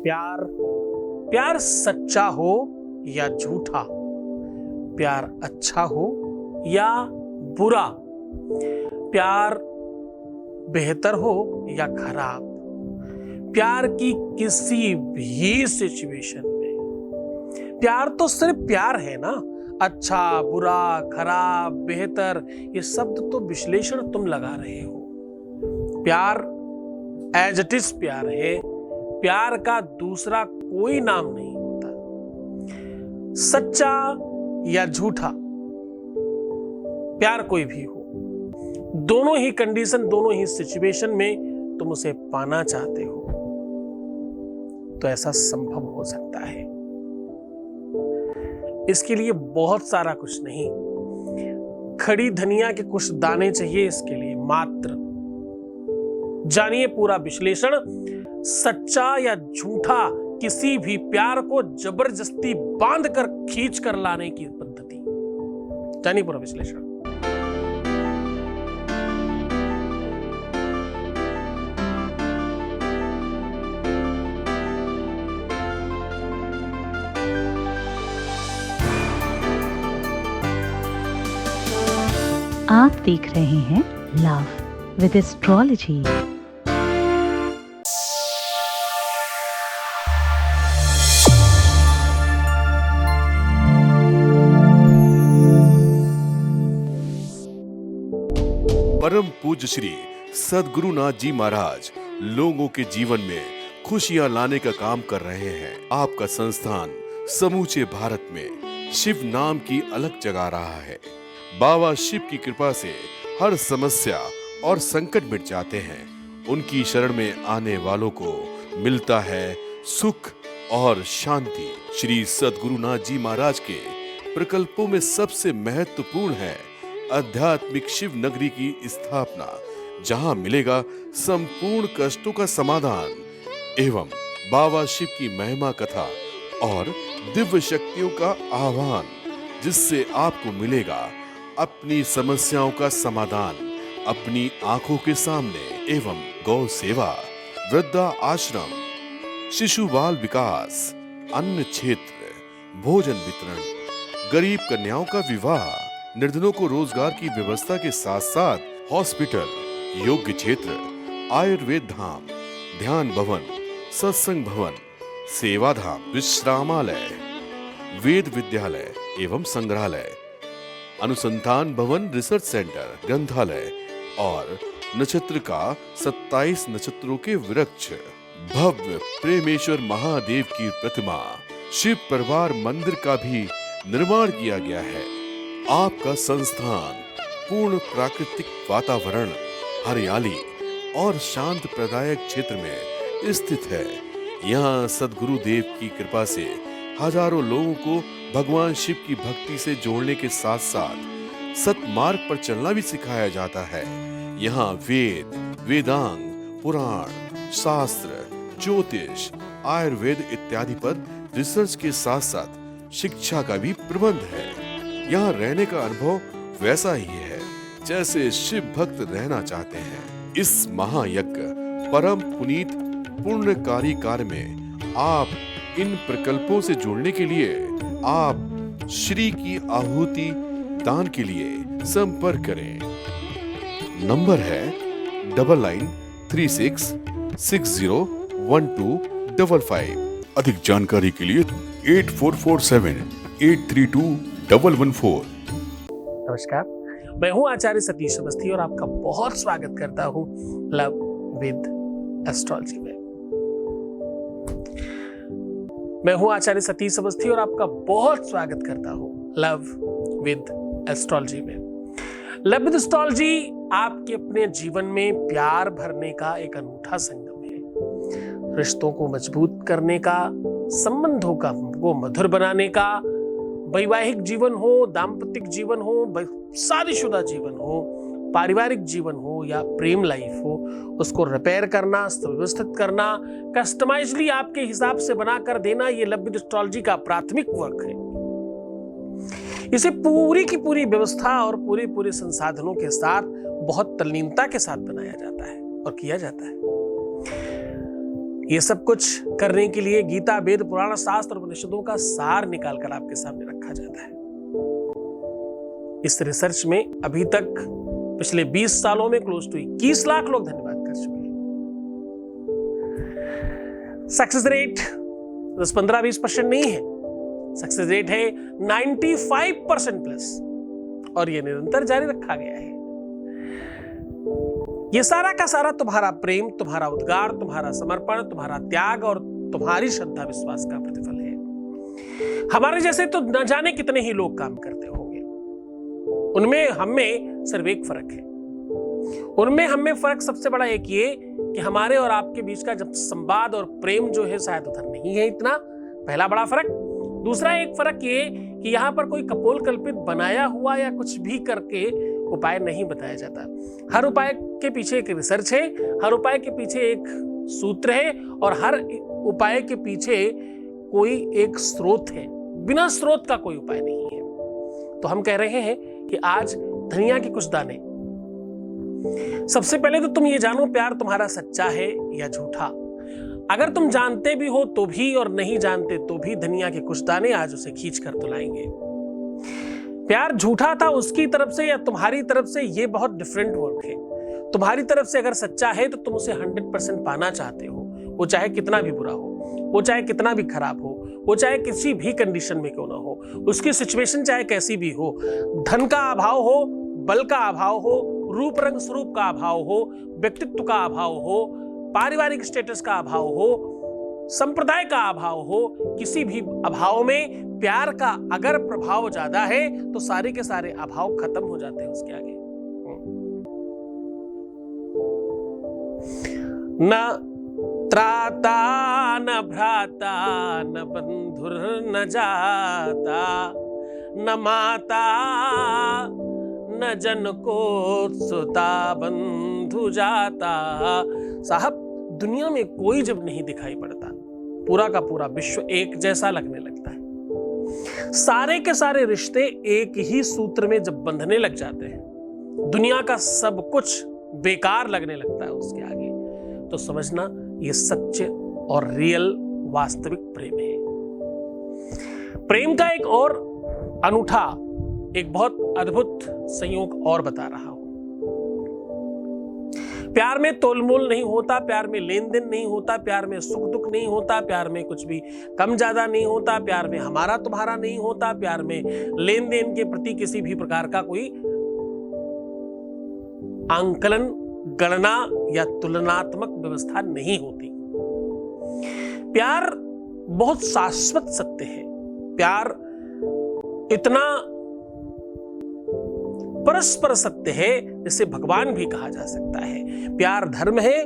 प्यार प्यार सच्चा हो या झूठा, प्यार अच्छा हो या बुरा, प्यार बेहतर हो या खराब, प्यार की किसी भी सिचुएशन में प्यार तो सिर्फ प्यार है ना। अच्छा बुरा खराब बेहतर ये शब्द तो विश्लेषण तुम लगा रहे हो। प्यार एज इट इज प्यार है, प्यार का दूसरा कोई नाम नहीं होता। सच्चा या झूठा प्यार कोई भी हो, दोनों ही कंडीशन दोनों ही सिचुएशन में तुम उसे पाना चाहते हो तो ऐसा संभव हो सकता है। इसके लिए बहुत सारा कुछ नहीं, खड़ी धनिया के कुछ दाने चाहिए इसके लिए मात्र। जानिए पूरा विश्लेषण, सच्चा या झूठा किसी भी प्यार को जबरदस्ती बांध कर खींच कर लाने की पद्धति। जानिए पूरा विश्लेषण। आप देख रहे हैं लव विद एस्ट्रोलॉजी। परम पूज्य श्री सद्गुरुनाथ जी महाराज लोगों के जीवन में खुशियां लाने का काम कर रहे हैं। आपका संस्थान समूचे भारत में शिव नाम की अलग जगा रहा है। बाबा शिव की कृपा से हर समस्या और संकट मिट जाते हैं। उनकी शरण में आने वालों को मिलता है सुख और शांति। श्री सद्गुरुनाथ जी महाराज के प्रकल्पों में सबसे महत्वपूर्ण है आध्यात्मिक शिव नगरी की स्थापना, जहां मिलेगा संपूर्ण कष्टों का समाधान एवं बाबा शिव की महिमा कथा और दिव्य शक्तियों का आह्वान, जिससे आपको मिलेगा अपनी समस्याओं का समाधान अपनी आंखों के सामने एवं गौ सेवा, वृद्धा आश्रम, शिशु बाल विकास, अन्न क्षेत्र, भोजन वितरण, गरीब कन्याओं का विवाह, निर्धनों को रोजगार की व्यवस्था के साथ साथ हॉस्पिटल, योग्य क्षेत्र, आयुर्वेद धाम, ध्यान भवन, सत्संग भवन, सेवा धाम, विश्रामालय, वेद विद्यालय एवं संग्रहालय, अनुसंधान भवन, रिसर्च सेंटर, ग्रंथालय और नक्षत्र का 27 नक्षत्रों के वृक्ष, भव्य प्रेमेश्वर महादेव की प्रतिमा, शिव परिवार मंदिर का भी निर्माण किया गया है। आपका संस्थान पूर्ण प्राकृतिक वातावरण, हरियाली और शांत प्रदायक क्षेत्र में स्थित है। यहाँ सद्गुरु देव की कृपा से हजारों लोगों को भगवान शिव की भक्ति से जोड़ने के साथ साथ सतमार्ग पर चलना भी सिखाया जाता है। यहाँ वेद, वेदांग, पुराण, शास्त्र, ज्योतिष, आयुर्वेद इत्यादि पर रिसर्च के साथ साथ शिक्षा का भी प्रबंध है। यहाँ रहने का अनुभव वैसा ही है जैसे शिव भक्त रहना चाहते हैं। इस महायज्ञ परम पुनीत पुण्यकारी कार्य में आप इन प्रकल्पों से जुड़ने के लिए आप श्री की आहुति दान के लिए संपर्क करें। नंबर है 9936601255। अधिक जानकारी के लिए 8447832114। नमस्कार, मैं हूं आचार्य सतीश अवस्थी और आपका बहुत स्वागत करता हूं लव विद एस्ट्रोलॉजी में। मैं हूं आचार्य सतीश अवस्थी और आपका बहुत स्वागत करता हूं लव विद एस्ट्रोलॉजी में। लव विद एस्ट्रोलॉजी आपके अपने जीवन में प्यार भरने का एक अनूठा संगम है। रिश्तों को मजबूत करने का, संबंधों को मधुर बनाने का, वैवाहिक जीवन हो, दाम्पत्य जीवन हो, शादीशुदा जीवन हो, पारिवारिक जीवन हो या प्रेम लाइफ हो, उसको रिपेयर करना, सुव्यवस्थित करना, कस्टमाइजली आपके हिसाब से बनाकर देना, ये लव विद एस्ट्रोलॉजी का प्राथमिक वर्क है। इसे पूरी की पूरी व्यवस्था और पूरे संसाधनों के साथ बहुत तल्लीनता के साथ बनाया जाता है और किया जाता है। ये सब कुछ करने के लिए गीता, वेद, पुराण, शास्त्र और उपनिषदों का सार निकालकर आपके सामने रखा जाता है। इस रिसर्च में अभी तक पिछले 20 सालों में क्लोज टू 21 लाख लोग धन्यवाद कर चुके हैं। सक्सेस रेट 10-15-20% नहीं है, सक्सेस रेट है 95% प्लस, और ये निरंतर जारी रखा गया है। ये सारा का सारा तुम्हारा प्रेम, तुम्हारा उद्गार, तुम्हारा समर्पण, तुम्हारा त्याग और तुम्हारी श्रद्धा विश्वास का प्रतिफल है। हमारे जैसे तो न जाने कितने ही लोग काम करते होंगे, उनमें हमें सिर्फ एक फर्क है। उनमें हमें फर्क सबसे बड़ा एक ये कि हमारे और आपके बीच का जब संवाद और प्रेम जो है शायद उधर नहीं है इतना, पहला बड़ा फर्क। दूसरा एक फर्क ये कि यहां पर कोई कपोल कल्पित बनाया हुआ या कुछ भी करके उपाय नहीं बताया जाता। हर उपाय के पीछे एक रिसर्च है, हर उपाय के पीछे एक सूत्र है, और हर उपाय के पीछे कोई एक स्रोत है। बिना स्रोत का कोई उपाय नहीं है। तो हम कह रहे हैं कि आज धनिया के कुछ दाने। सबसे पहले तो तुम ये जानो, प्यार तुम्हारा सच्चा है या झूठा। अगर तुम जानते भी हो तो भी और नहीं जानते तो भी धनिया के कुछ दाने आज उसे खींच कर तो लाएंगे। प्यार झूठा था उसकी तरफ से या तुम्हारी तरफ से, ये बहुत डिफरेंट वर्क है। तुम्हारी तरफ से अगर सच्चा है तो तुम उसे 100% पाना चाहते हो, वो चाहे कितना भी बुरा हो, वो चाहे कितना भी खराब हो, वो चाहे किसी भी कंडीशन में क्यों ना हो, उसकी सिचुएशन चाहे कैसी भी हो, धन का अभाव हो, बल का अभाव हो, रूप रंग स्वरूप का अभाव हो, व्यक्तित्व का अभाव हो, पारिवारिक स्टेटस का अभाव हो, संप्रदाय का अभाव हो, किसी भी अभाव में प्यार का अगर प्रभाव ज्यादा है तो सारे के सारे अभाव खत्म हो जाते हैं उसके आगे। न त्राता न भ्राता न बंधुर न जाता, न माता न जन को सुता बंधु जाता। साहब, दुनिया में कोई जब नहीं दिखाई पड़ता, पूरा का पूरा विश्व एक जैसा लगने लगता है। सारे के सारे रिश्ते एक ही सूत्र में जब बंधने लग जाते हैं, दुनिया का सब कुछ बेकार लगने लगता है उसके आगे, तो समझना ये सच्चे और रियल वास्तविक प्रेम है। प्रेम का एक और अनूठा, एक बहुत अद्भुत संयोग और बता रहा हूं। प्यार में तोलमोल नहीं होता, प्यार में लेन देन नहीं होता, प्यार में सुख दुख नहीं होता, प्यार में कुछ भी कम ज्यादा नहीं होता, प्यार में हमारा तुम्हारा नहीं होता, प्यार में लेन देन के प्रति किसी भी प्रकार का कोई आंकलन, गणना या तुलनात्मक व्यवस्था नहीं होती। प्यार बहुत शाश्वत सत्य है। प्यार इतना परस्पर सत्य है जिसे भगवान भी कहा जा सकता है। प्यार धर्म है।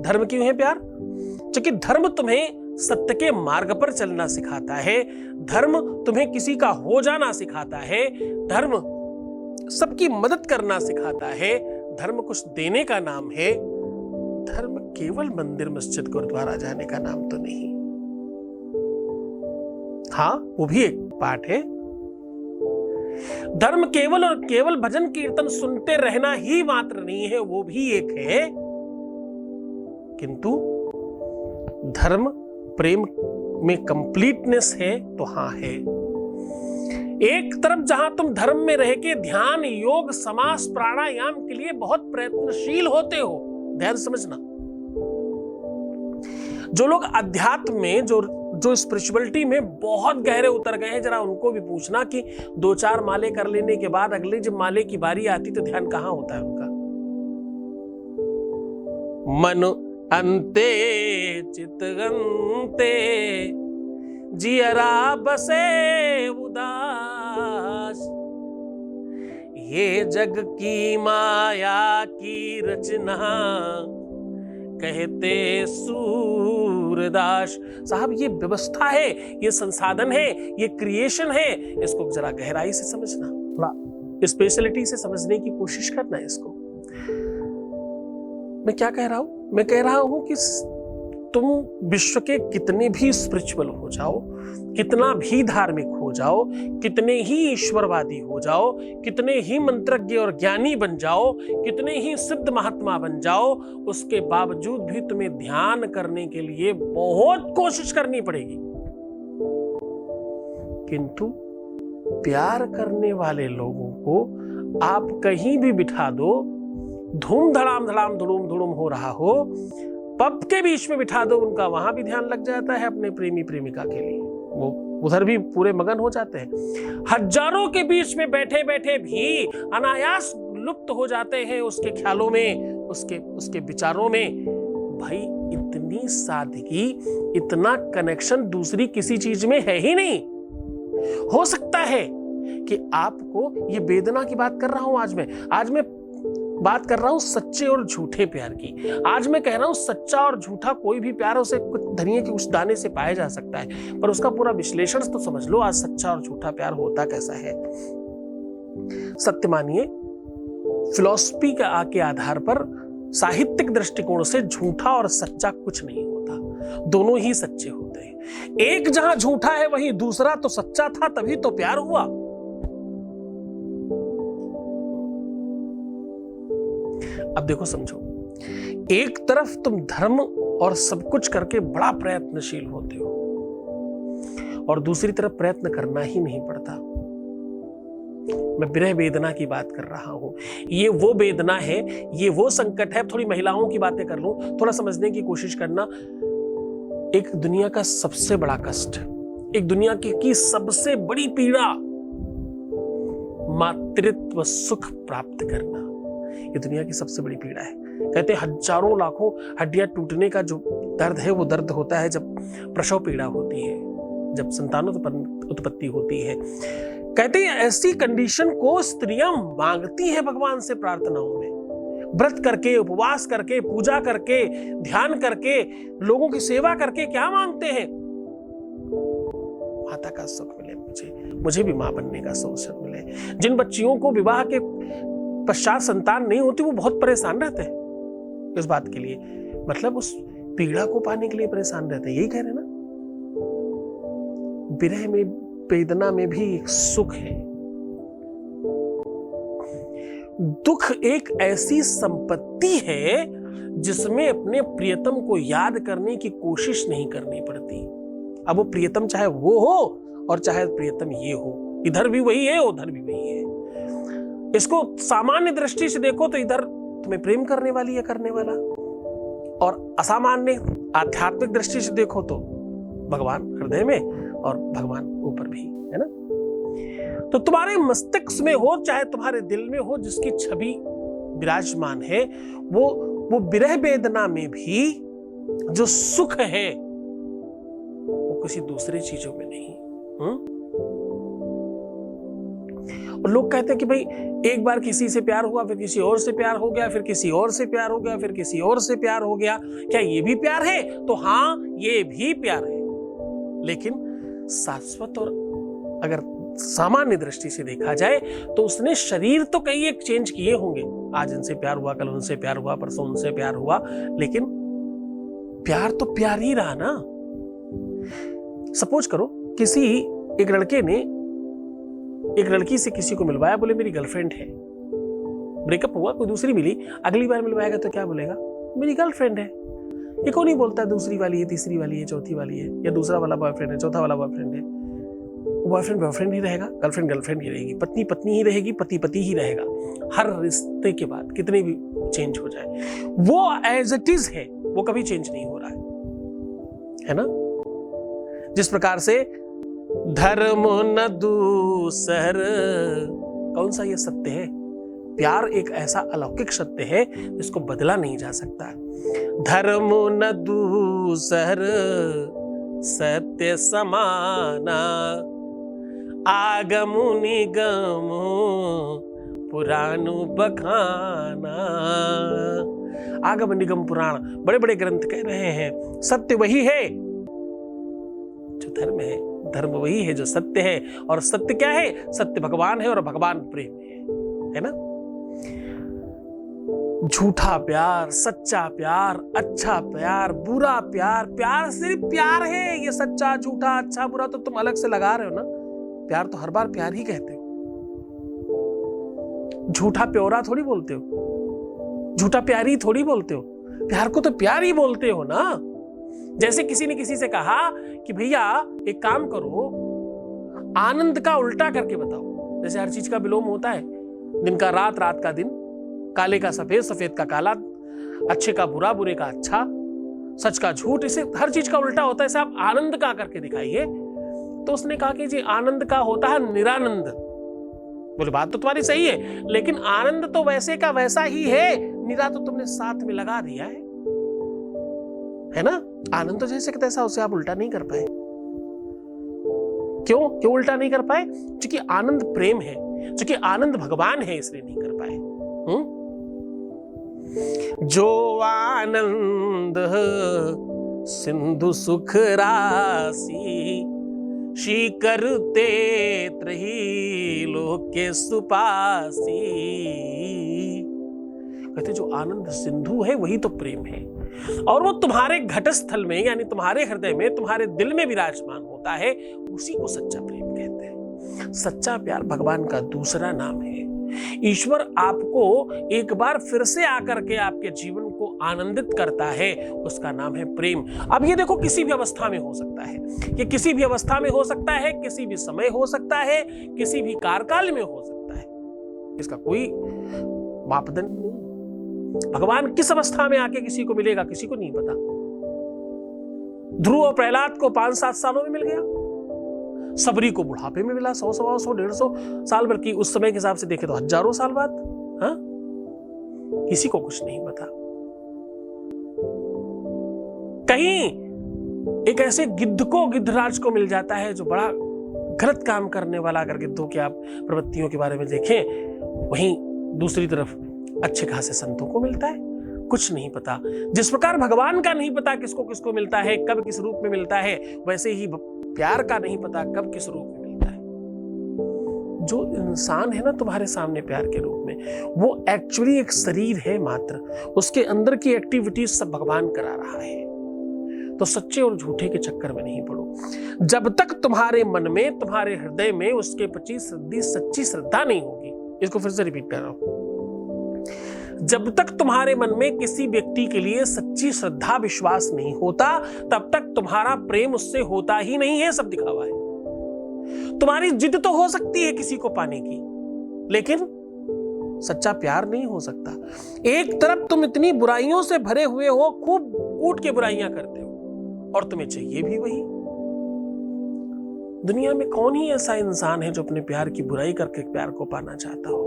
धर्म क्यों है प्यार? क्योंकि धर्म तुम्हें सत्य के मार्ग पर चलना सिखाता है। धर्म तुम्हें किसी का हो जाना सिखाता है। धर्म सबकी मदद करना सिखाता है। धर्म कुछ देने का नाम है। धर्म केवल मंदिर, मस्जिद, गुरुद्वारा जाने का नाम तो नहीं। हाँ, वो भी एक पार्ट है। धर्म केवल और केवल भजन कीर्तन सुनते रहना ही मात्र नहीं है, वो भी एक है। किंतु धर्म प्रेम में कंप्लीटनेस है तो हाँ है। एक तरफ जहां तुम धर्म में रह के ध्यान, योग, समास, प्राणायाम के लिए बहुत प्रयत्नशील होते हो, ध्यान समझना। जो लोग अध्यात्म में, जो स्पिरिचुअलिटी में बहुत गहरे उतर गए हैं, जरा उनको भी पूछना कि 2-4 माले कर लेने के बाद अगले जब माले की बारी आती तो ध्यान कहां होता है उनका? मन अंते चितगंते जियरा बसे उदास, ये जग की माया की रचना कहते सूरदास। साहब, ये व्यवस्था है, ये संसाधन है, ये क्रिएशन है। इसको जरा गहराई से समझना, थोड़ा स्पेशलिटी से समझने की कोशिश करना। इसको मैं क्या कह रहा हूं? मैं कह रहा हूं कि तुम विश्व के कितने भी स्पिरिचुअल हो जाओ, कितना भी धार्मिक हो हो जाओ, कितने ही ईश्वरवादी हो जाओ, कितने ही मंत्रज्ञ और ज्ञानी बन जाओ, कितने ही सिद्ध महात्मा बन जाओ, उसके बावजूद भी तुम्हें ध्यान करने के लिए बहुत कोशिश करनी पड़ेगी। किंतु प्यार करने वाले लोगों को आप कहीं भी बिठा दो, धूम धड़ाम धड़ाम धुड़ुम धुड़ुम हो रहा हो, पब के बीच में बिठा दो, उनका वहां भी ध्यान लग जाता है अपने प्रेमी प्रेमिका के लिए, वो उधर भी पूरे मगन हो जाते हैं। हजारों के बीच में बैठे बैठे भी अनायास लुप्त हो जाते हैं उसके ख्यालों में, उसके विचारों में। भाई इतनी सादगी, इतना कनेक्शन दूसरी किसी चीज में है ही नहीं। हो सकता है कि आपको ये वेदना की बात कर रहा हूं आज मैं बात कर रहा हूं सच्चे और झूठे प्यार की। आज मैं कह रहा हूं सच्चा और झूठा कोई भी प्यार उसे कुछ धनिये के उस दाने से पाया जा सकता है, पर उसका पूरा विश्लेषण तो समझ लो। आज सच्चा और झूठा प्यार होता कैसा है। सत्य मानिए, फिलॉसफी के आधार पर, साहित्यिक दृष्टिकोण से झूठा और सच्चा कुछ नहीं होता, दोनों ही सच्चे होते हैं। एक जहां झूठा है वहीं दूसरा तो सच्चा था, तभी तो प्यार हुआ। अब देखो, समझो, एक तरफ तुम धर्म और सब कुछ करके बड़ा प्रयत्नशील होते हो, और दूसरी तरफ प्रयत्न करना ही नहीं पड़ता। मैं विरह वेदना की बात कर रहा हूं। ये वो वेदना है, ये वो संकट है। थोड़ी महिलाओं की बातें कर लूं, थोड़ा समझने की कोशिश करना। एक दुनिया का सबसे बड़ा कष्ट, एक दुनिया की सबसे बड़ी पीड़ा, मातृत्व सुख प्राप्त करना, ये दुनिया की सबसे बड़ी पीड़ा है। कहते हैं हजारों लाखों हड्डियां टूटने का जो दर्द है वो दर्द होता है जब प्रसव पीड़ा होती है, जब संतानोत्पत्ति होती है। कहते हैं ऐसी कंडीशन को स्त्रियां मांगती है भगवान से प्रार्थनाओं में, व्रत करके, उपवास करके, पूजा करके, ध्यान करके, लोगों की सेवा करके। क्या मांगते हैं? माता का सुख मिले, मुझे भी मां बनने का अवसर मिले। जिन बच्चियों को विवाह के पश्चात संतान नहीं होती वो बहुत परेशान रहते हैं इस बात के लिए, मतलब उस पीड़ा को पाने के लिए परेशान रहते हैं। यही कह रहे ना, विरह में, वेदना में भी एक सुख है। दुख एक ऐसी संपत्ति है जिसमें अपने प्रियतम को याद करने की कोशिश नहीं करनी पड़ती। अब वो प्रियतम चाहे वो हो और चाहे प्रियतम ये हो, इधर भी वही है उधर भी वही है। इसको सामान्य दृष्टि से देखो तो इधर तुम्हें प्रेम करने वाली है करने वाला, और असामान्य आध्यात्मिक दृष्टि से देखो तो भगवान हृदय में और भगवान ऊपर भी है ना। तो तुम्हारे मस्तिष्क में हो चाहे तुम्हारे दिल में हो, जिसकी छवि विराजमान है, वो विरह वेदना में भी जो सुख है वो किसी दूसरी चीजों में नहीं। और लोग कहते हैं कि भाई एक बार किसी से प्यार हुआ, फिर किसी और से प्यार हो गया, फिर किसी और से प्यार हो गया, फिर किसी और से प्यार हो गया, क्या ये भी प्यार है? तो हाँ, ये भी प्यार है, लेकिन शाश्वत और अगर सामान्य दृष्टि से देखा जाए तो उसने शरीर तो कई एक चेंज किए होंगे। आज इनसे प्यार हुआ, कल उनसे प्यार हुआ, परसों उनसे प्यार हुआ, लेकिन प्यार तो प्यार ही रहा ना। सपोज करो किसी एक लड़के ने एक लड़की से किसी को मिलवाया, बोले मेरी गर्लफ्रेंड है। ब्रेकअप हुआ, कोई दूसरी मिली, अगली बार मिलवाएगा तो क्या बोलेगा? मेरी गर्लफ्रेंड है। ये कौन नहीं बोलता है दूसरी वाली है, तीसरी वाली है, चौथी वाली है, या दूसरा वाला बॉयफ्रेंड है, चौथा वाला बॉयफ्रेंड है। बॉयफ्रेंड बॉयफ्रेंड ही रहेगा, गर्लफ्रेंड गर्लफ्रेंड ही रहेगी, पत्नी पत्नी ही रहेगी, पति पति ही रहेगा। हर रिश्ते के बाद कितने भी चेंज हो जाए, वो एज इट इज है, वो कभी चेंज नहीं हो रहा है ना। जिस प्रकार से धर्म न दूसर, कौन सा ये सत्य है? प्यार एक ऐसा अलौकिक सत्य है जिसको बदला नहीं जा सकता। धर्म न दूसर सत्य समाना, आगमु निगमु पुराणु बखाना। आगम निगम पुराण बड़े बड़े ग्रंथ कह रहे हैं सत्य वही है जो धर्म है, धर्म वही है जो सत्य है। और सत्य क्या है? सत्य भगवान है और भगवान प्रेम है ना। झूठा प्यार, सच्चा प्यार, अच्छा प्यार, बुरा प्यार, प्यार सिर्फ प्यार है। ये सच्चा झूठा अच्छा बुरा तो तुम अलग से लगा रहे हो ना, प्यार तो हर बार प्यार ही कहते हो, झूठा प्योरा थोड़ी बोलते हो, झूठा प्यार ही थोड़ी बोलते हो, प्यार को तो प्यार ही बोलते हो ना। जैसे किसी ने किसी से कहा कि भैया एक काम करो, आनंद का उल्टा करके बताओ। जैसे हर चीज का विलोम होता है, दिन का रात, रात का दिन, काले का सफेद, सफेद का काला, अच्छे का बुरा, बुरे का अच्छा, सच का झूठ, इसे हर चीज का उल्टा होता है, इसे आप आनंद का करके दिखाइए। तो उसने कहा कि जी आनंद का होता है निरानंद। बोले बात तो तुम्हारी सही है, लेकिन आनंद तो वैसे का वैसा ही है, निरा तो तुमने साथ में लगा दिया है ना। आनंद तो जैसे कि तैसा, उसे आप उल्टा नहीं कर पाए। क्यों उल्टा नहीं कर पाए? क्योंकि आनंद प्रेम है, क्योंकि आनंद भगवान है, इसलिए नहीं कर पाए। जो आनंद सिंधु सुख राशि, शीकरते त्रही लोके सुपासी। कहते जो आनंद सिंधु है वही तो प्रेम है, और वो तुम्हारे घटस्थल में यानी तुम्हारे हृदय में, तुम्हारे दिल में विराजमान होता है, उसी को सच्चा प्रेम कहते हैं। सच्चा प्यार भगवान का दूसरा नाम है। ईश्वर आपको एक बार फिर से आकर के आपके जीवन को आनंदित करता है, उसका नाम है प्रेम। अब ये देखो, किसी भी अवस्था में हो सकता है, ये किसी भी अवस्था में हो सकता है, किसी भी समय हो सकता है, किसी भी कार्यकाल में हो सकता है, इसका कोई मापदंड नहीं। भगवान किस अवस्था में आके किसी को मिलेगा, किसी को नहीं पता। ध्रुव और प्रहलाद को 5-7 सालों में मिल गया, सबरी को बुढ़ापे में मिला, 100, 150 साल, बल्कि उस समय के हिसाब से देखे तो हजारों साल बाद। हाँ, किसी को कुछ नहीं पता। कहीं एक ऐसे गिद्ध को, गिद्धराज को मिल जाता है जो बड़ा गलत काम करने वाला, अगर गिद्धों की आप प्रवृत्तियों के बारे में देखें, वहीं दूसरी तरफ अच्छे खासे संतों को मिलता है, कुछ नहीं पता। जिस प्रकार भगवान का नहीं पता किसको किसको मिलता है, कब किस रूप में मिलता है, वैसे ही प्यार का नहीं पता कब किस रूप में मिलता है। जो इंसान है ना तुम्हारे सामने प्यार के रूप में, वो एक्चुअली एक शरीर है मात्र, उसके अंदर की एक्टिविटीज सब भगवान करा रहा है। तो सच्चे और झूठे के चक्कर में नहीं पड़ो। जब तक तुम्हारे मन में, तुम्हारे हृदय में उसके प्रति सच्ची श्रद्धा नहीं होगी, इसको फिर से रिपीट कर रहा हूं, जब तक तुम्हारे मन में किसी व्यक्ति के लिए सच्ची श्रद्धा विश्वास नहीं होता, तब तक तुम्हारा प्रेम उससे होता ही नहीं है, सब दिखावा है। तुम्हारी जिद तो हो सकती है किसी को पाने की, लेकिन सच्चा प्यार नहीं हो सकता। एक तरफ तुम इतनी बुराइयों से भरे हुए हो, खूब कूट के बुराइयां करते हो, और तुम्हें चाहिए भी वही। दुनिया में कौन ही ऐसा इंसान है जो अपने प्यार की बुराई करके प्यार को पाना चाहता होगा?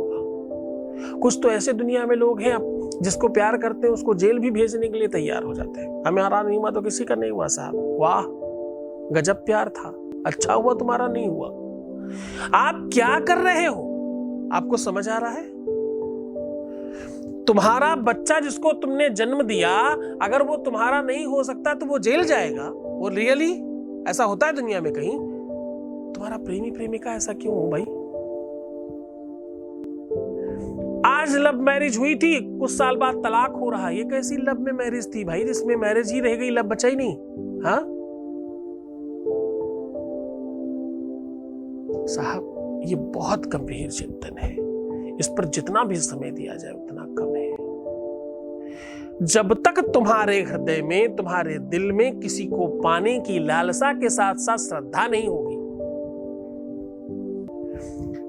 कुछ तो ऐसे दुनिया में लोग हैं जिसको प्यार करते हैं उसको जेल भी भेजने के लिए तैयार हो जाते हैं। हमारा नहीं हुआ तो किसी का नहीं हुआ साहब, वाह गजब प्यार था, अच्छा हुआ तुम्हारा नहीं हुआ। आप क्या कर रहे हो? आपको समझ आ रहा है? तुम्हारा बच्चा जिसको तुमने जन्म दिया, अगर वो तुम्हारा नहीं हो सकता तो वो जेल जाएगा। वो रियली ऐसा होता है दुनिया में कहीं? तुम्हारा प्रेमी प्रेमिका ऐसा क्यों हो भाई? आज लव मैरिज हुई थी, कुछ साल बाद तलाक हो रहा है, ये कैसी लव में मैरिज थी भाई, जिसमें मैरिज ही रह गई, लव बचा ही नहीं। हाँ साहब, ये बहुत गंभीर चिंतन है, इस पर जितना भी समय दिया जाए उतना कम है। जब तक तुम्हारे हृदय में, तुम्हारे दिल में किसी को पाने की लालसा के साथ साथ श्रद्धा नहीं होगी,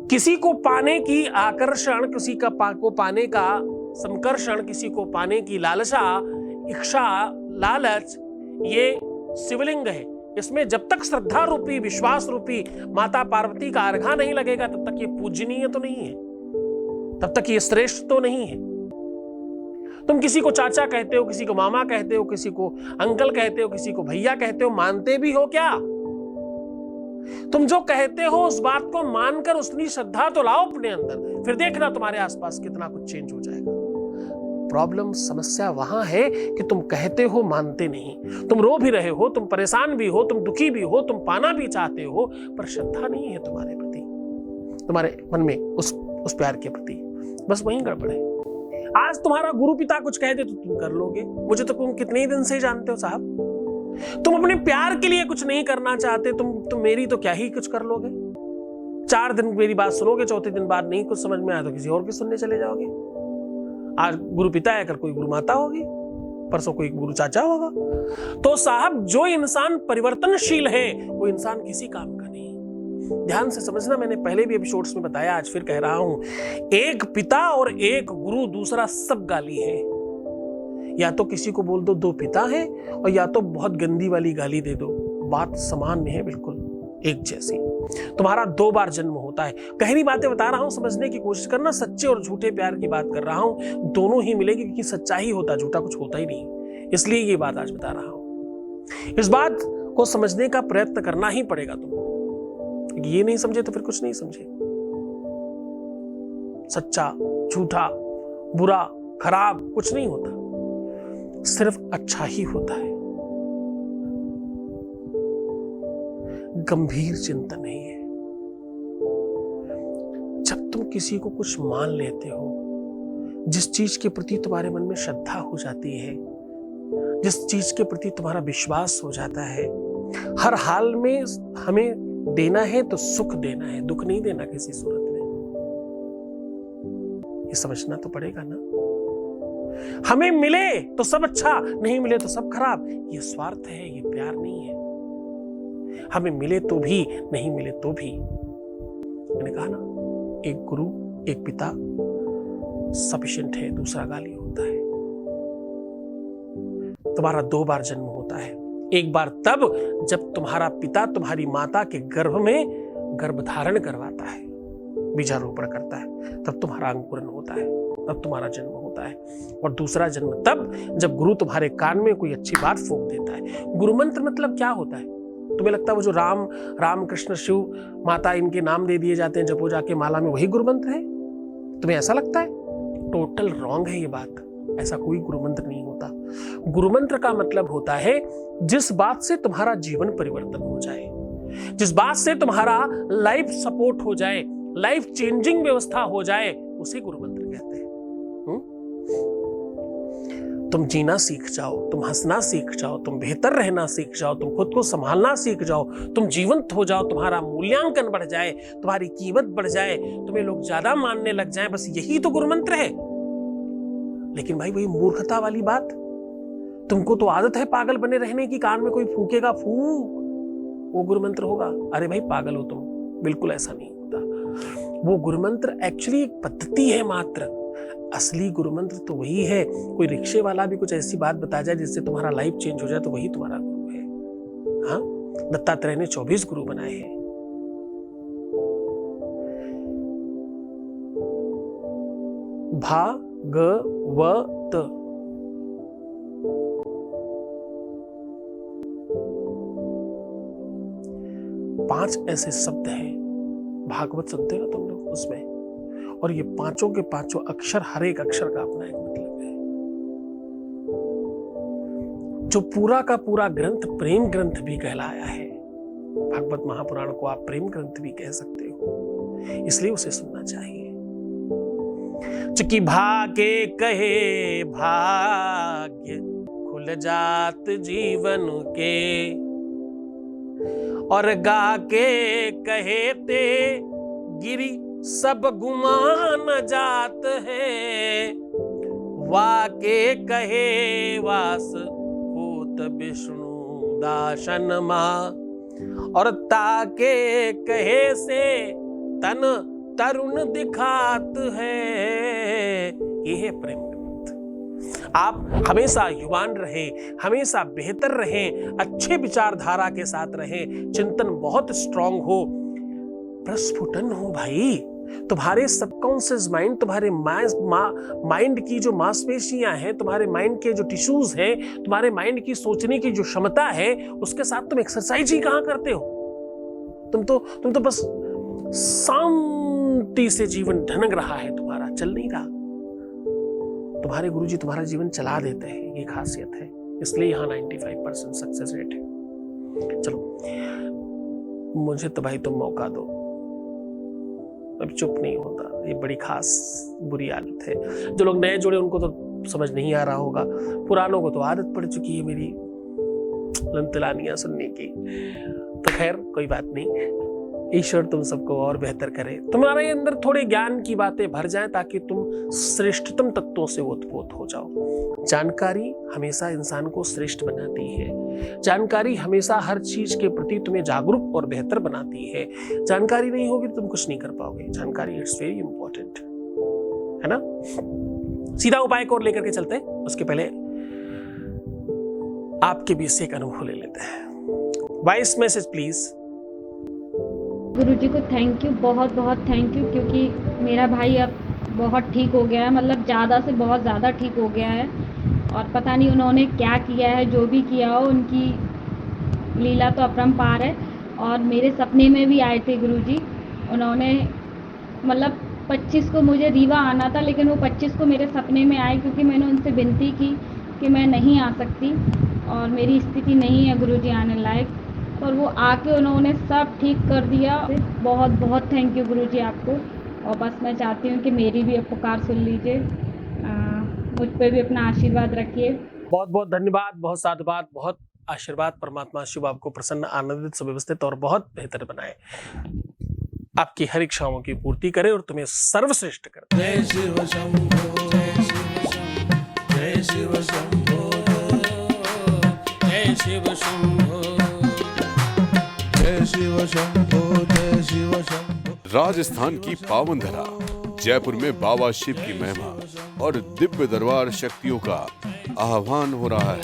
किसी को पाने की आकर्षण, किसी का को पाने का संकर्षण, किसी को पाने की लालसा, इच्छा, लालच, ये शिवलिंग है। इसमें जब तक श्रद्धा रूपी, विश्वास रूपी माता पार्वती का अर्घा नहीं लगेगा, तब तक ये पूजनीय तो नहीं है, तब तक ये श्रेष्ठ तो नहीं है। तुम किसी को चाचा कहते हो, किसी को मामा कहते हो, किसी को अंकल कहते हो, किसी को भैया कहते हो, मानते भी हो क्या? तुम जो कहते हो उस बात को मानकर उतनी श्रद्धा तो लाओ अपने अंदर, फिर देखना तुम्हारे आसपास कितना कुछ चेंज हो जाएगा। प्रॉब्लम, समस्या वहां है कि तुम कहते हो, मानते नहीं। तुम रो भी रहे हो, तुम परेशान भी हो, तुम दुखी भी हो, तुम पाना भी चाहते हो, पर श्रद्धा नहीं है तुम्हारे प्रति, तुम्हारे मन में उस प्यार के प्रति। बस वहीं गड़बड़ है। आज तुम्हारा गुरु पिता कुछ कह दे तो तुम कर लोगे। मुझे तो तुम कितने दिन से जानते हो साहब, तुम अपने प्यार के लिए कुछ नहीं करना चाहते, तुम मेरी तो क्या ही कुछ कर लोगे। 4 दिन मेरी बात सुनोगे, चौथे दिन बाद नहीं कुछ समझ में आया तो किसी और की सुनने चले जाओगे। आज गुरु पिता है, कल कोई गुरु माता होगी, परसों कोई गुरु चाचा होगा। तो साहब जो इंसान परिवर्तनशील है वो इंसान किसी काम का नहीं। ध्यान से समझना, मैंने पहले भी एपिसोड्स में बताया, आज फिर कह रहा हूं, एक पिता और एक गुरु, दूसरा सब गाली है। या तो किसी को बोल दो 2 पिता हैं, और या तो बहुत गंदी वाली गाली दे दो, बात समान है, बिल्कुल एक जैसी। तुम्हारा 2 बार जन्म होता है। गहरी बातें बता रहा हूं, समझने की कोशिश करना। सच्चे और झूठे प्यार की बात कर रहा हूं, दोनों ही मिलेगी, क्योंकि सच्चा ही होता, झूठा कुछ होता ही नहीं। इसलिए ये बात आज बता रहा हूं। इस बात को समझने का प्रयत्न करना ही पड़ेगा तुमको। ये नहीं समझे तो फिर कुछ नहीं समझे। सच्चा, झूठा, बुरा, खराब कुछ नहीं होता, सिर्फ अच्छा ही होता है। गंभीर चिंतन है ये। जब तुम किसी को कुछ मान लेते हो, जिस चीज के प्रति तुम्हारे मन में श्रद्धा हो जाती है, जिस चीज के प्रति तुम्हारा विश्वास हो जाता है, हर हाल में हमें देना है तो सुख देना है, दुख नहीं देना किसी सूरत में। ये समझना तो पड़ेगा ना। हमें मिले तो सब अच्छा, नहीं मिले तो सब खराब। ये स्वार्थ है, ये प्यार नहीं है। हमें मिले तो भी, नहीं मिले तो भी। मैंने कहा ना, एक गुरु, एक पिता सफिशिएंट है, दूसरा गाली होता है। तुम्हारा 2 बार जन्म होता है। एक बार तब जब तुम्हारा पिता तुम्हारी माता के गर्भ में गर्भधारण करवाता है, बीजारोपण करता है, तब तुम्हारा अंकुरन होता है, तब तुम्हारा जन्म होता है। और दूसरा जन्म तब जब गुरु तुम्हारे कान में कोई अच्छी बात फूंक देता है। गुरु मंत्र मतलब क्या होता है? तुम्हें लगता है वो जो राम कृष्ण शिव माता इनके नाम दे दिए जाते हैं जपो जाके माला में, वही गुरु मंत्र है? तुम्हें ऐसा लगता है? टोटल रॉन्ग है ये बात। ऐसा कोई गुरु मंत्र नहीं होता। गुरु मंत्र का मतलब होता है जिस बात से तुम्हारा जीवन परिवर्तन हो जाए, जिस बात से तुम्हारा लाइफ सपोर्ट हो जाए, लाइफ चेंजिंग व्यवस्था हो जाए, उसे गुरु मंत्र कहते हैं। तुम जीना सीख जाओ, तुम हंसना सीख जाओ, तुम बेहतर रहना सीख जाओ, तुम खुद को संभालना सीख जाओ, तुम जीवंत हो जाओ, तुम्हारा मूल्यांकन बढ़ जाए, तुम्हारी कीमत बढ़ जाए, तुम्हें लोग ज्यादा मानने लग जाएं, बस यही तो गुरु मंत्र है। लेकिन भाई वही मूर्खता वाली बात, तुमको तो आदत है पागल बने रहने की, कान में कोई फूकेगा फू, वो गुरु मंत्र होगा? अरे भाई पागल हो तुम, बिल्कुल ऐसा नहीं होता। वो गुरु मंत्र एक्चुअली एक पद्धति है मात्र। असली गुरु मंत्र तो वही है। कोई रिक्शे वाला भी कुछ ऐसी बात बता जाए जिससे तुम्हारा लाइफ चेंज हो जाए, तो वही तुम्हारा गुरु है। हाँ, दत्तात्रेय ने 24 गुरु बनाए हैं। भागवत, पांच ऐसे शब्द हैं, भागवत सुनते हो तुम लोग उसमें, और ये पांचों के पांचों अक्षर, हर एक अक्षर का अपना एक मतलब है। जो पूरा का पूरा ग्रंथ प्रेम ग्रंथ भी कहलाया है। भागवत महापुराण को आप प्रेम ग्रंथ भी कह सकते हो, इसलिए उसे सुनना चाहिए। चूंकि भागे कहे भाग्य खुल जात जीवन के, और गा के कहे ते गिरी सब गुमान जात है, वाके कहे वास होत विष्णु दासन मां, और ताके कहे से तन तरुण दिखात है। ये है प्रेम ग्रंथ। आप हमेशा युवान रहे, हमेशा बेहतर रहे, अच्छे विचारधारा के साथ रहे, चिंतन बहुत स्ट्रांग हो, प्रस्फुटन हो भाई। तुम्हारे सबकॉन्शियस माइंड, तुम्हारे माइंड की जो मांसपेशियां हैं, तुम्हारे माइंड के जो टिश्यूज हैं, तुम्हारे माइंड की सोचने की जो क्षमता है, उसके साथ तुम एक्सरसाइज ही कहां करते हो? तुम तो बस शांति से जीवन ढनक रहा है, तुम्हारा चल नहीं रहा। तुम्हारे गुरुजी तुम्हारा जीवन चला देते हैं, ये खासियत है। इसलिए यहाँ 95% सक्सेस रेट है। चलो, मुझे तो भाई तुम मौका दो, अब चुप नहीं होता। ये बड़ी खास बुरी आदत है। जो लोग नए जुड़े उनको तो समझ नहीं आ रहा होगा, पुरानों को तो आदत पड़ चुकी है मेरी लंतलानियां सुनने की। तो खैर कोई बात नहीं, ईश्वर तुम सबको और बेहतर करे, तुम्हारे अंदर थोड़े ज्ञान की बातें भर जाएं ताकि तुम श्रेष्ठतम तत्वों से ओतप्रोत हो जाओ। जानकारी हमेशा इंसान को श्रेष्ठ बनाती है। जानकारी हमेशा हर चीज के प्रति तुम्हें जागरूक और बेहतर बनाती है। जानकारी नहीं होगी तो तुम कुछ नहीं कर पाओगे। जानकारी इट्स वेरी इंपॉर्टेंट, है ना। सीधा उपाय को लेकर के चलते हैं, उसके पहले आपके बीच से एक अनुभव ले लेते हैं। Voice message please. गुरुजी को थैंक यू, बहुत बहुत थैंक यू, क्योंकि मेरा भाई अब बहुत ठीक हो गया है, मतलब ज़्यादा से बहुत ज़्यादा ठीक हो गया है। और पता नहीं उन्होंने क्या किया है, जो भी किया हो उनकी लीला तो अपरंपार है। और मेरे सपने में भी आए थे गुरुजी, उन्होंने मतलब 25 को मुझे रीवा आना था, लेकिन वो 25 को मेरे सपने में आए, क्योंकि मैंने उनसे विनती की कि मैं नहीं आ सकती और मेरी स्थिति नहीं है गुरुजी आने लायक, और वो आके उन्होंने सब ठीक कर दिया। बहुत बहुत थैंक यू गुरुजी आपको। और बस मैं चाहती हूँ कि मेरी भी पुकार सुन लीजिए, मुझ पर भी अपना आशीर्वाद रखिए। बहुत बहुत धन्यवाद, बहुत साधुवाद, बहुत आशीर्वाद। परमात्मा शिव आपको प्रसन्न, आनंदित, सुव्यवस्थित और बहुत बेहतर बनाए, आपकी हर इच्छाओं की पूर्ति करे और तुम्हें सर्वश्रेष्ठ करे। जय शिव शंभो, जय शिव शंभो, जय शिव शंभो, जय शिव शंभो, जय शिव शंभो, जय शिव शंभो। राजस्थान की पावन धरा जयपुर में बाबा शिव की महिमा और दिव्य दरबार शक्तियों का आह्वान हो रहा है।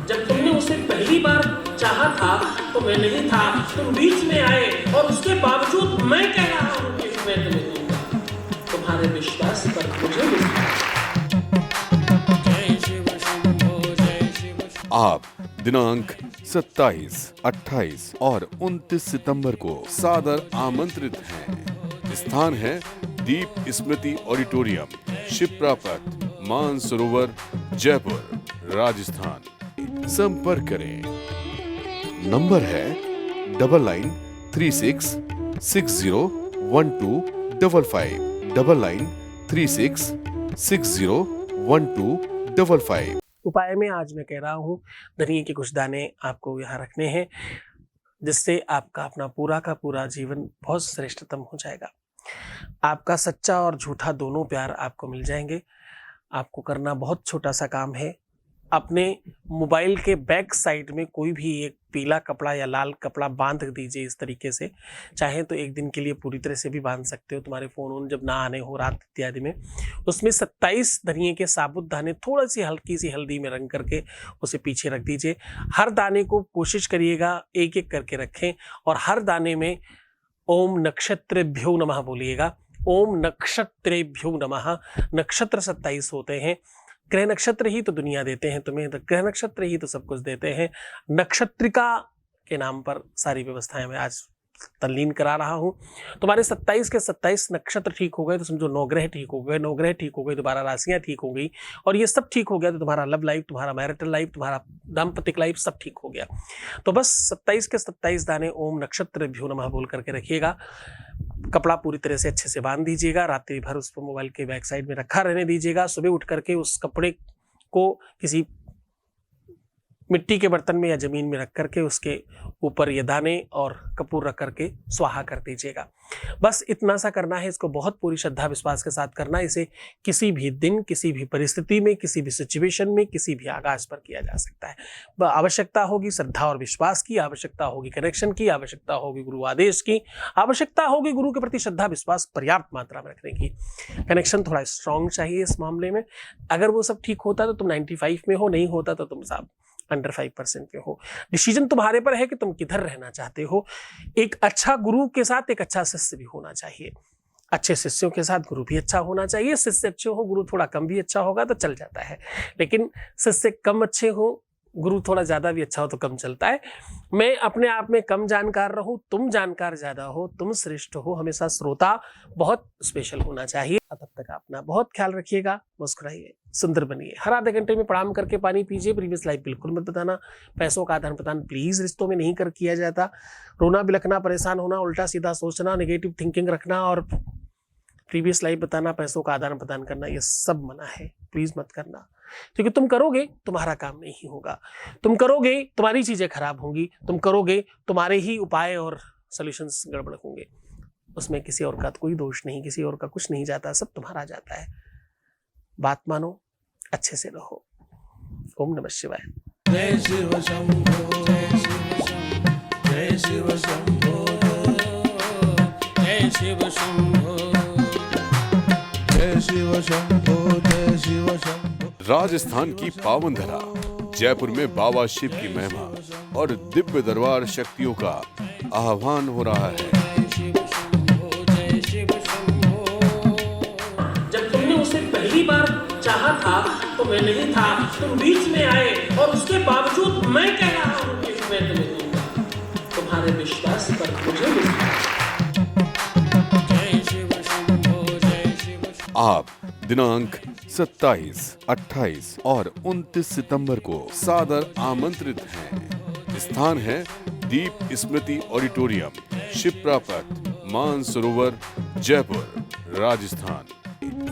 जब तुमने उसे पहली बार चाहा था तो मैं नहीं था, तुम बीच में आए और उसके बावजूद मैं कह रहा हूं कि मैं तुम्हें दूंगा। तुम्हारे विश्वास पर मुझे मिला। आप दिनांक 27, 28 और 29 सितंबर को सादर आमंत्रित हैं। स्थान है दीप स्मृति ऑडिटोरियम, शिप्रा पथ, मानसरोवर, जयपुर, राजस्थान। संपर्क करें, नंबर है 9936601255, 9936601255। उपाय में आज मैं कह रहा हूँ, धनिये के कुछ दाने आपको यहाँ रखने हैं, जिससे आपका अपना पूरा का पूरा जीवन बहुत श्रेष्ठतम हो जाएगा। आपका सच्चा और झूठा दोनों प्यार आपको मिल जाएंगे। आपको करना बहुत छोटा सा काम है। अपने मोबाइल के बैक साइड में कोई भी एक पीला कपड़ा या लाल कपड़ा बांध दीजिए इस तरीके से। चाहे तो एक दिन के लिए पूरी तरह से भी बांध सकते हो, तुम्हारे फोन जब ना आने हो रात इत्यादि में। उसमें 27 धनिये के साबुत दाने थोड़ी सी हल्की सी हल्दी में रंग करके उसे पीछे रख दीजिए। हर दाने को कोशिश करिएगा एक एक करके रखें और हर दाने में ओम नक्षत्रेभ्यो नमः बोलिएगा। ओम नक्षत्रेभ्यो नमः। नक्षत्र 27 होते हैं। ग्रह नक्षत्र ही तो दुनिया देते हैं तुम्हें, तो ग्रह नक्षत्र ही तो सब कुछ देते हैं। नक्षत्रिका के नाम पर सारी व्यवस्थाएं मैं आज तल्लीन करा रहा हूं। तुम्हारे 27 के 27 नक्षत्र ठीक हो गए तो समझो 9 ग्रह ठीक हो गए। 9 ग्रह ठीक हो गए, दोबारा राशियां ठीक हो गई और ये सब ठीक हो गया तो तुम्हारा लव लाइफ, तुम्हारा मैरिटल लाइफ, तुम्हारा दाम्पतिक लाइफ सब ठीक हो गया। तो बस 27 के 27 दाने ओम नक्षत्रेभ्यो नमः बोल करके रखिएगा। कपड़ा पूरी तरह से अच्छे से बांध दीजिएगा। रात्रि भर उसको मोबाइल के बैक साइड में रखा रहने दीजिएगा। सुबह उठ करके उस कपड़े को किसी मिट्टी के बर्तन में या जमीन में रख करके उसके ऊपर ये दाने और कपूर रख करके स्वाहा कर दीजिएगा। बस इतना सा करना है। इसको बहुत पूरी श्रद्धा विश्वास के साथ करना। इसे किसी भी दिन, किसी भी परिस्थिति में, किसी भी सिचुएशन में, किसी भी आगाज पर किया जा सकता है। आवश्यकता होगी श्रद्धा और विश्वास की, आवश्यकता होगी कनेक्शन की, आवश्यकता होगी गुरु आदेश की, आवश्यकता होगी गुरु के प्रति श्रद्धा विश्वास पर्याप्त मात्रा में रखने की। कनेक्शन थोड़ा स्ट्रांग चाहिए इस मामले में। अगर वो सब ठीक होता तो तुम 95 में हो, नहीं होता तो तुम साहब अंडर 5% पे हो। डिसीजन तुम्हारे पर है कि तुम किधर रहना चाहते हो। एक अच्छा गुरु के साथ एक अच्छा शिष्य भी होना चाहिए। अच्छे शिष्यों के साथ गुरु भी अच्छा होना चाहिए। शिष्य अच्छे हो, गुरु थोड़ा कम भी अच्छा होगा तो चल जाता है, लेकिन शिष्य कम अच्छे हो, गुरु थोड़ा ज्यादा भी अच्छा हो तो कम चलता है। मैं अपने आप में कम जानकार रहूं, तुम जानकार ज्यादा हो, तुम श्रेष्ठ हो। हमेशा श्रोता बहुत स्पेशल होना चाहिए। तब तक अपना बहुत ख्याल रखिएगा। मुस्कुराइए, सुंदर बनिए। हर आधे घंटे में प्रणाम करके पानी पीजिए। प्रीवियस लाइफ बिल्कुल मत बताना। पैसों का आदान प्रदान प्लीज रिश्तों में नहीं किया जाता। रोना बिलखना, परेशान होना, उल्टा सीधा सोचना, नेगेटिव थिंकिंग रखना और प्रीवियस लाइफ बताना, पैसों का आदान प्रदान करना, ये सब मना है। प्लीज मत करना। क्योंकि तुम करोगे तुम्हारा काम नहीं होगा, तुम करोगे तुम्हारी चीजें खराब होंगी, तुम करोगे तुम्हारे ही उपाय और सॉल्यूशंस गड़बड़ होंगे। उसमें किसी और का कोई दोष नहीं, किसी और का कुछ नहीं जाता, सब तुम्हारा जाता है। बात मानो, अच्छे से रहो। ओम नमः शिवाय। जय शिव शंभो, जय शिव शंभो, जय शिव शंभो, जय शिव शंभो, जय शिव शंभो। राजस्थान की पावन धरा जयपुर में बाबा शिव की महिमा और दिव्य दरबार शक्तियों का आह्वान हो रहा है। जब तुमने उसे पहली बार चाहा था तो मैं नहीं था, तुम बीच में आए और उसके बावजूद मैं कह रहा हूं कि मैं तुम्हें दूंगा। तुम्हारे विश्वास पर मुझे विश्वास। आप दिनांक 27, 28 और 29 सितंबर को सादर आमंत्रित हैं। स्थान है दीप स्मृति ऑडिटोरियम, शिप्रा पथ, मानसरोवर, जयपुर, राजस्थान।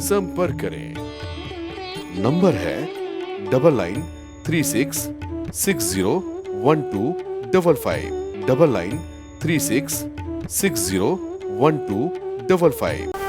संपर्क करें। नंबर है 9936601255, 9936601255।